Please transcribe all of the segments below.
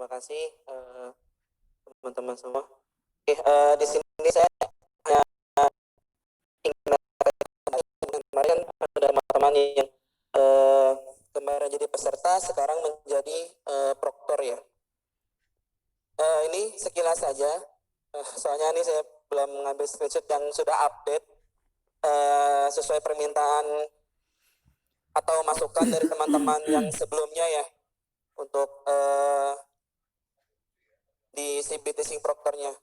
Terima kasih teman-teman semua. Oke, di sini saya ingin kemarin ada teman-teman yang kemarin jadi peserta sekarang menjadi proktor ya. Ini sekilas saja. Soalnya ini saya belum mengambil screenshot yang sudah update sesuai permintaan atau masukan dari teman-teman yang sebelumnya ya untuk di CBT Sing Proctornya.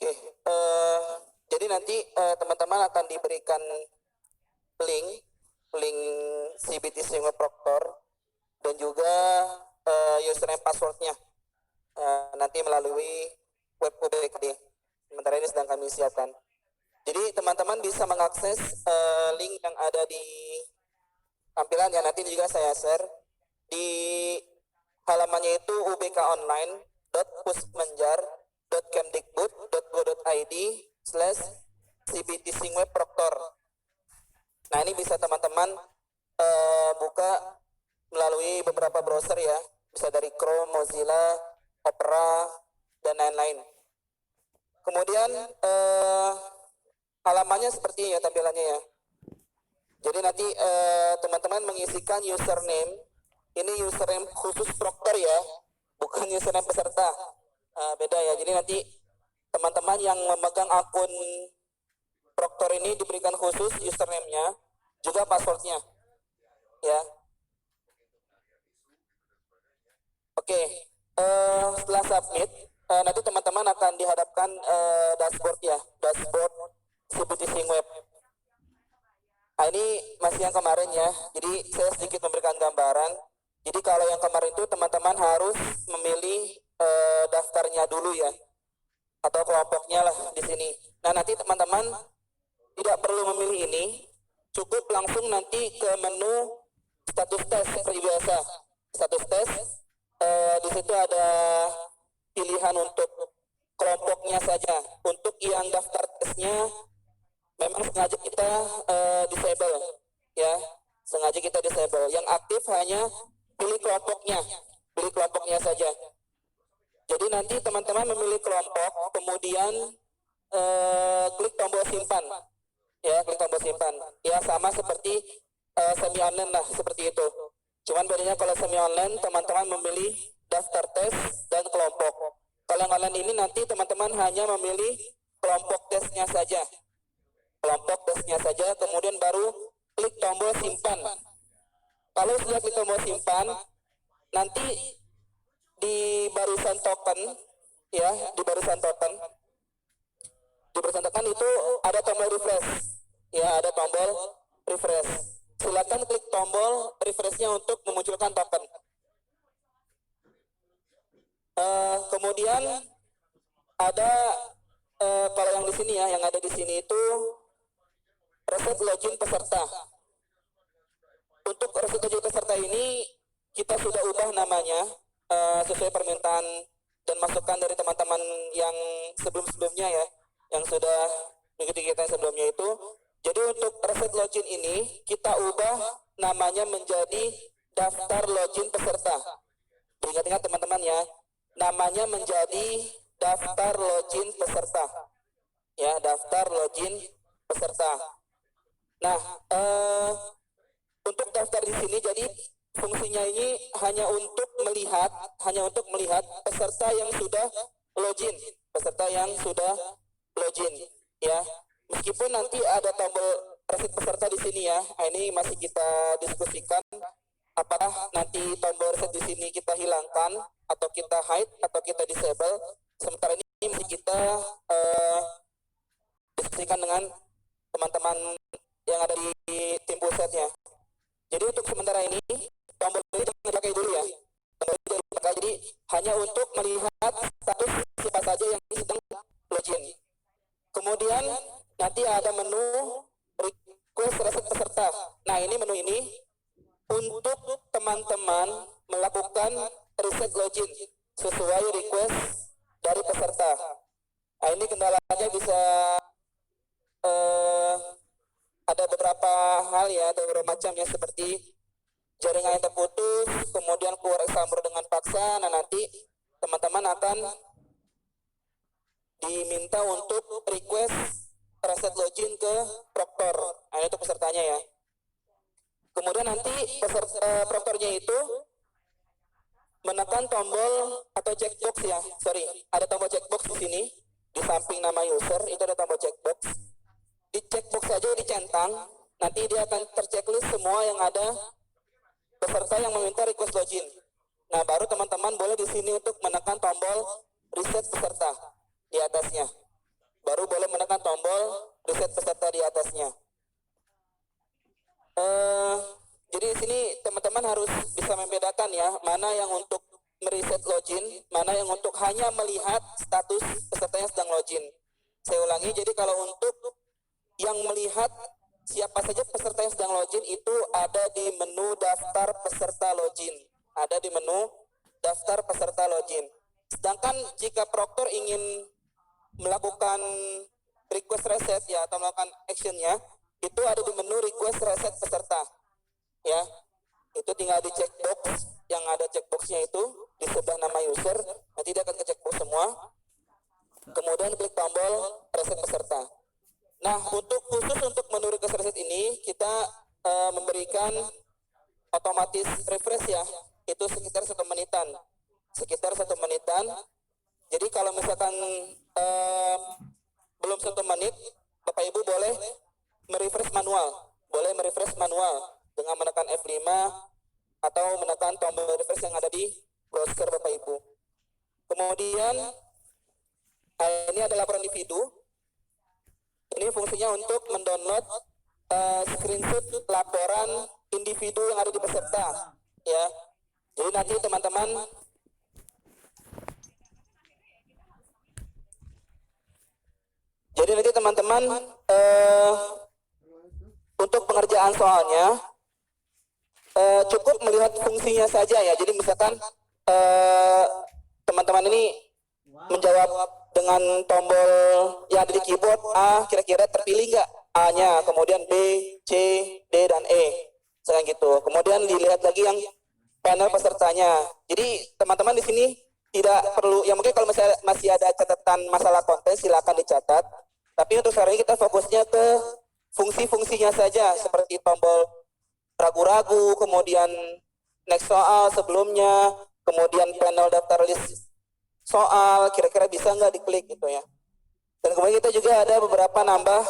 Oke, jadi nanti teman-teman akan diberikan link CBT Sing Proctor dan juga username passwordnya nanti melalui web UBKD. Sementara ini sedang kami siapkan. Jadi teman-teman bisa mengakses link yang ada di tampilan ya, nanti juga saya share di halamannya itu ubkonline.pusmenjar.kemdikbud.go.id/cbtsingwebproctor. Nah ini bisa teman-teman buka melalui beberapa browser ya, bisa dari Chrome, Mozilla, Opera, dan lain-lain. Kemudian halamannya seperti ini ya tampilannya ya. Jadi nanti teman-teman mengisikan username, ini username khusus proktor ya, bukan username peserta, beda ya. Jadi nanti teman-teman yang memegang akun proktor ini diberikan khusus username-nya, juga passwordnya ya. Oke, setelah submit nanti teman-teman akan dihadapkan dashboard ya, dashboard CBT Sing Web. Nah ini masih yang kemarin ya, jadi saya sedikit memberikan gambaran. Jadi kalau yang kemarin itu teman-teman harus memilih daftarnya dulu ya, atau kelompoknya lah di sini. Nah nanti teman-teman tidak perlu memilih ini, cukup langsung nanti ke menu status tes seperti biasa. Status tes, di situ ada pilihan untuk kelompoknya saja. Untuk yang daftar tesnya memang sengaja kita disable ya, sengaja kita disable. Yang aktif hanya pilih kelompoknya saja. Jadi nanti teman-teman memilih kelompok, kemudian klik tombol simpan ya, klik tombol simpan ya, sama seperti semi online lah, seperti itu. Cuman bedanya kalau semi online teman-teman memilih daftar tes dan kelompok. Kalau yang online ini nanti teman-teman hanya memilih kelompok tesnya saja, kemudian baru klik tombol simpan. Kalau sudah klik tombol simpan, nanti di barisan token ya, di barisan token itu ada tombol refresh ya, ada tombol refresh. Silakan klik tombol refreshnya untuk memunculkan token. Kemudian ada kalau yang di sini ya, yang ada di sini itu reset login peserta. Untuk reset login peserta ini kita sudah ubah namanya sesuai permintaan dan masukan dari teman-teman yang sebelumnya ya, yang sudah mengikuti kita sebelumnya itu. Jadi untuk reset login ini kita ubah namanya menjadi daftar login peserta. Ingat-ingat teman-teman ya, namanya menjadi daftar login peserta ya, daftar login peserta. Nah untuk daftar di sini jadi fungsinya ini hanya untuk melihat peserta yang sudah login, ya. Meskipun nanti ada tombol reset peserta di sini ya. Nah, ini masih kita diskusikan apakah nanti tombol reset di sini kita hilangkan atau kita hide atau kita disable. Sementara ini masih kita diskusikan dengan teman-teman yang ada di tim pusatnya. Jadi untuk sementara ini tombol ini jangan dipakai dulu ya. Tombol ini jangan dipakai, jadi hanya untuk melihat status siapa saja yang sedang login. Kemudian nanti ada menu request reset peserta. Nah ini menu ini untuk teman-teman melakukan reset login sesuai request dari peserta. Nah ini kendalanya bisa sekali ya, ada beberapa macamnya seperti jaringan yang terputus, kemudian keluar example dengan paksa. Nah, nanti teman-teman akan diminta untuk request reset login ke Proctor. Nah, itu pesertanya ya. Kemudian nanti Proctornya itu menekan tombol atau checkbox ya. Sorry, ada tombol checkbox di sini. Di samping nama user itu ada tombol checkbox. Di checkbox saja dicentang, nanti dia akan terchecklist semua yang ada peserta yang meminta request login. Nah, baru teman-teman boleh di sini untuk menekan tombol reset peserta di atasnya. Baru boleh menekan tombol reset peserta di atasnya. Jadi di sini teman-teman harus bisa membedakan ya, mana yang untuk mereset login, mana yang untuk hanya melihat status peserta yang sedang login. Saya ulangi, jadi kalau untuk yang melihat siapa saja peserta yang sedang login itu ada di menu daftar peserta login. Ada di menu daftar peserta login. Sedangkan jika Proctor ingin melakukan request reset ya atau melakukan actionnya, itu ada di menu request reset peserta. Ya, itu tinggal di checkbox yang ada checkboxnya itu di sebelah nama user, nanti dia akan ke checkbox semua. Kemudian klik tombol reset peserta. Nah, khusus untuk menu request reset ini kita memberikan otomatis refresh ya, itu sekitar 1 menitan. Jadi kalau misalkan belum 1 menit, Bapak Ibu boleh merefresh manual dengan menekan F5 atau menekan tombol refresh yang ada di browser Bapak Ibu. Kemudian ini ada laporan individu. Ini fungsinya untuk mendownload screenshot laporan individu yang ada di peserta ya. Jadi nanti teman-teman untuk pengerjaan soalnya cukup melihat fungsinya saja ya. Jadi misalkan teman-teman ini menjawab dengan tombol yang ada di keyboard A, kira-kira terpilih nggak A-nya, kemudian B, C, D, dan E, misalkan gitu. Kemudian dilihat lagi yang panel pesertanya. Jadi teman-teman di sini tidak perlu, ya mungkin kalau misalnya masih ada catatan masalah konten silakan dicatat. Tapi untuk sekarang ini kita fokusnya ke fungsi-fungsinya saja, seperti tombol ragu-ragu, kemudian next soal sebelumnya, kemudian panel daftar list soal, kira-kira bisa nggak diklik gitu ya. Dan kemudian kita juga ada beberapa nambah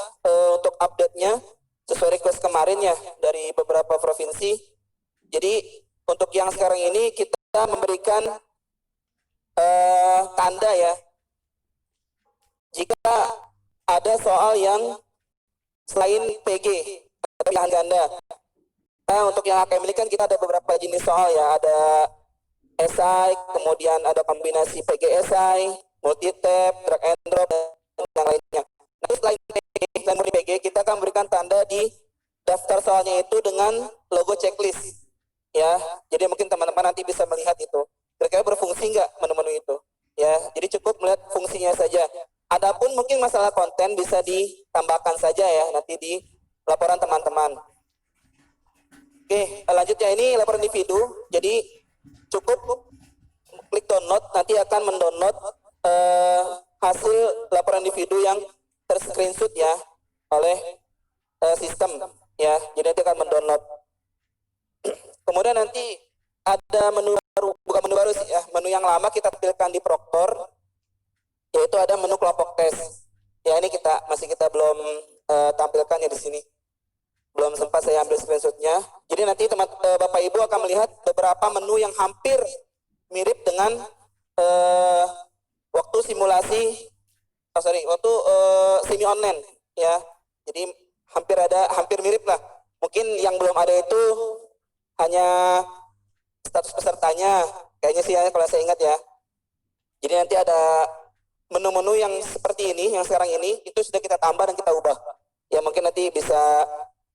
untuk update-nya sesuai request kemarin ya dari beberapa provinsi. Jadi untuk yang sekarang ini kita memberikan tanda ya, jika ada soal yang selain PG atau pilihan ganda. Nah, untuk yang HKM ini kan kita ada beberapa jenis soal ya, ada esai, kemudian ada kombinasi PG esai, multi tab, drag and drop, dan yang lainnya. Nanti selain PG dan multi PG, kita akan memberikan tanda di daftar soalnya itu dengan logo checklist. Ya, jadi mungkin teman-teman nanti bisa melihat itu. Kira-kira berfungsi nggak menu-menu itu? Ya, jadi cukup melihat fungsinya saja. Adapun mungkin masalah konten bisa ditambahkan saja ya nanti di laporan teman-teman. Oke, lanjutnya ini laporan individu. Jadi cukup klik download, nanti akan mendownload hasil laporan individu yang terscreenshot ya oleh sistem ya. Jadi nanti akan mendownload. Kemudian nanti ada menu baru, bukan menu baru sih ya, menu yang lama kita tampilkan di Proctor, yaitu ada menu kelompok tes. Ya ini kita belum tampilkan ya di sini. Belum sempat saya ambil screenshotnya. Jadi nanti Bapak Ibu akan melihat beberapa menu yang hampir mirip dengan waktu simulasi, waktu semi online ya. Jadi hampir mirip lah. Mungkin yang belum ada itu hanya status pesertanya, kayaknya sih ya kalau saya ingat ya. Jadi nanti ada menu-menu yang seperti ini, yang sekarang ini, itu sudah kita tambah dan kita ubah. Ya mungkin nanti bisa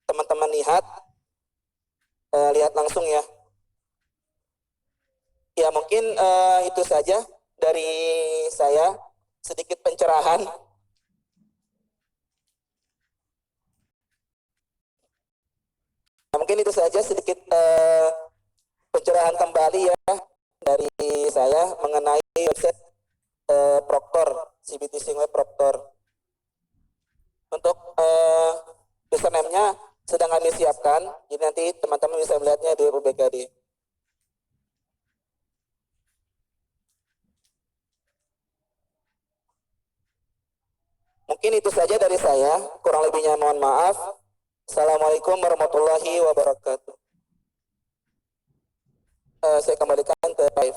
teman-teman lihat langsung ya. Ya mungkin itu saja dari saya, sedikit pencerahan. mungkin itu saja sedikit pencerahan kembali ya dari saya mengenai website Proctor, CBTC Web Proctor. Untuk username-nya sedang kami siapkan, jadi nanti teman-teman bisa melihatnya di UBKD. Mungkin itu saja dari saya, kurang lebihnya mohon maaf. Assalamualaikum warahmatullahi wabarakatuh. Saya kembalikan ke Pak.